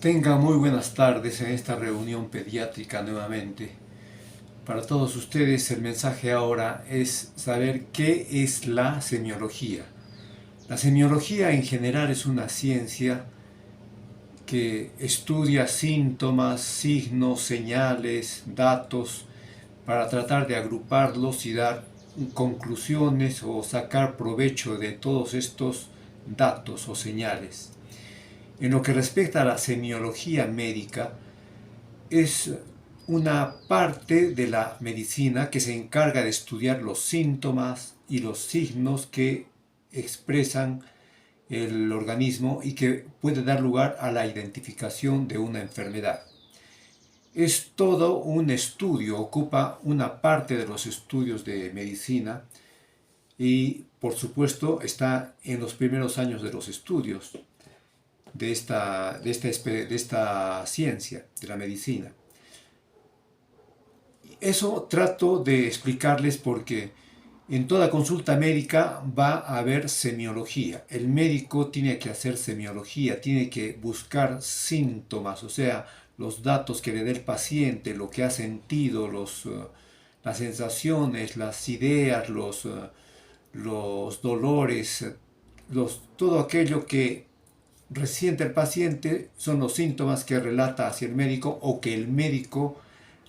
Tenga muy buenas tardes en esta reunión pediátrica nuevamente. Para todos ustedes el mensaje ahora es saber qué es la semiología. La semiología en general es una ciencia que estudia síntomas, signos, señales, datos para tratar de agruparlos y dar conclusiones o sacar provecho de todos estos datos o señales. En lo que respecta a la semiología médica, es una parte de la medicina que se encarga de estudiar los síntomas y los signos que expresan el organismo y que puede dar lugar a la identificación de una enfermedad. Es todo un estudio, ocupa una parte de los estudios de medicina y por supuesto está en los primeros años de los estudios de esta ciencia, de la medicina. Eso trato de explicarles porque en toda consulta médica va a haber semiología. El médico tiene que hacer semiología, tiene que buscar síntomas, o sea, los datos que le dé el paciente, lo que ha sentido, las sensaciones, las ideas, los dolores, todo aquello que resiente el paciente son los síntomas que relata hacia el médico o que el médico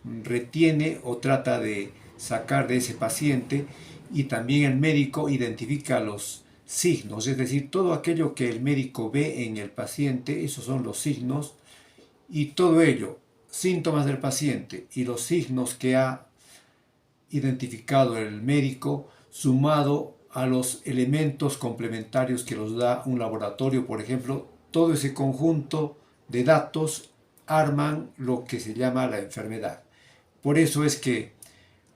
retiene o trata de sacar de ese paciente, y también el médico identifica los signos, es decir, todo aquello que el médico ve en el paciente, esos son los signos, y todo ello, síntomas del paciente y los signos que ha identificado el médico, sumado a los elementos complementarios que los da un laboratorio, por ejemplo, todo ese conjunto de datos arman lo que se llama la enfermedad. Por eso es que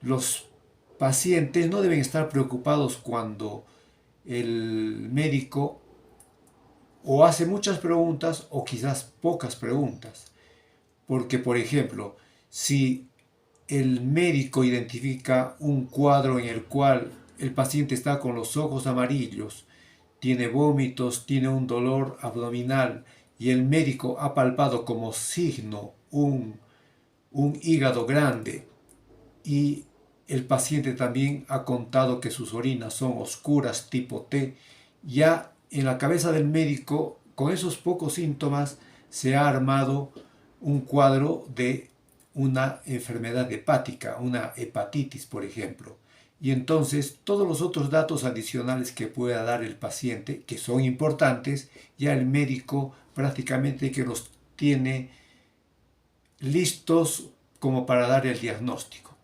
los pacientes no deben estar preocupados cuando el médico o hace muchas preguntas o quizás pocas preguntas. Porque, por ejemplo, si el médico identifica un cuadro en el cual el paciente está con los ojos amarillos, tiene vómitos, tiene un dolor abdominal y el médico ha palpado como signo un hígado grande y el paciente también ha contado que sus orinas son oscuras tipo T, ya en la cabeza del médico, con esos pocos síntomas, se ha armado un cuadro de una enfermedad hepática, una hepatitis, por ejemplo. Y entonces todos los otros datos adicionales que pueda dar el paciente, que son importantes, ya el médico prácticamente que los tiene listos como para dar el diagnóstico.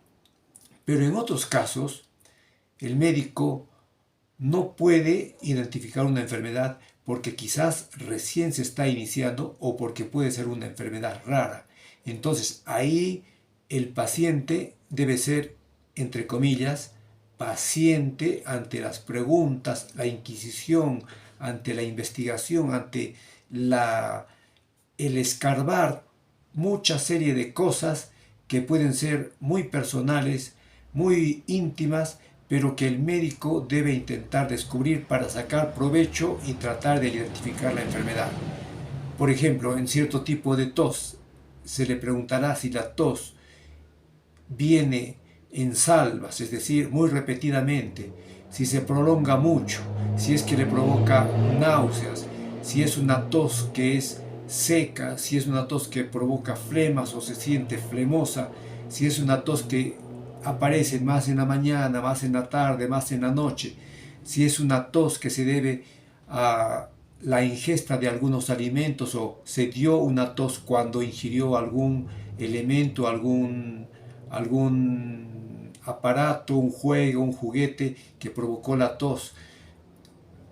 Pero en otros casos, el médico no puede identificar una enfermedad porque quizás recién se está iniciando o porque puede ser una enfermedad rara. Entonces ahí el paciente debe ser, entre comillas, paciente ante las preguntas, la inquisición, ante la investigación, ante el escarbar mucha serie de cosas que pueden ser muy personales, muy íntimas, pero que el médico debe intentar descubrir para sacar provecho y tratar de identificar la enfermedad. Por ejemplo, en cierto tipo de tos, se le preguntará si la tos viene en salvas, es decir, muy repetidamente, si se prolonga mucho, si es que le provoca náuseas, si es una tos que es seca, si es una tos que provoca flemas o se siente flemosa, si es una tos que aparece más en la mañana, más en la tarde, más en la noche, si es una tos que se debe a la ingesta de algunos alimentos o se dio una tos cuando ingirió algún elemento, algún aparato, un juego, un juguete que provocó la tos.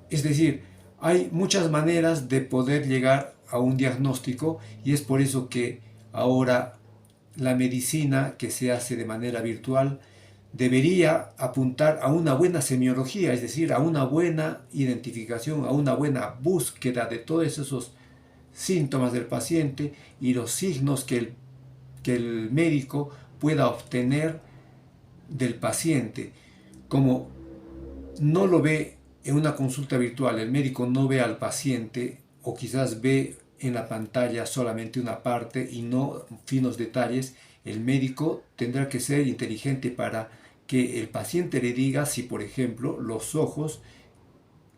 Es decir, hay muchas maneras de poder llegar a un diagnóstico y es por eso que ahora la medicina que se hace de manera virtual debería apuntar a una buena semiología, es decir, a una buena identificación, a una buena búsqueda de todos esos síntomas del paciente y los signos que el médico pueda obtener del paciente. Como no lo ve en una consulta virtual, el médico no ve al paciente o quizás ve en la pantalla solamente una parte y no finos detalles. El médico tendrá que ser inteligente para que el paciente le diga si, por ejemplo, los ojos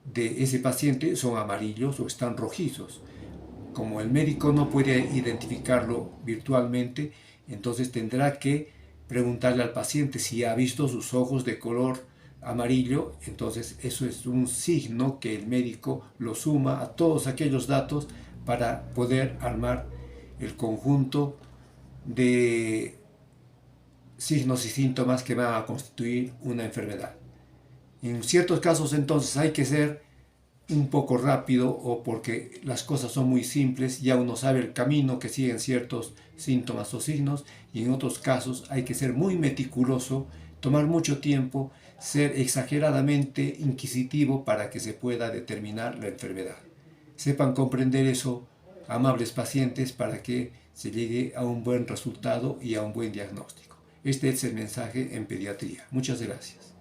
de ese paciente son amarillos o están rojizos. Como el médico no puede identificarlo virtualmente, entonces tendrá que preguntarle al paciente si ha visto sus ojos de color amarillo. Entonces eso es un signo que el médico lo suma a todos aquellos datos para poder armar el conjunto de signos y síntomas que van a constituir una enfermedad. En ciertos casos entonces hay que ser un poco rápido o porque las cosas son muy simples, ya uno sabe el camino que siguen ciertos síntomas o signos, y en otros casos hay que ser muy meticuloso, tomar mucho tiempo, ser exageradamente inquisitivo para que se pueda determinar la enfermedad. Sepan comprender eso, amables pacientes, para que se llegue a un buen resultado y a un buen diagnóstico. Este es el mensaje en pediatría. Muchas gracias.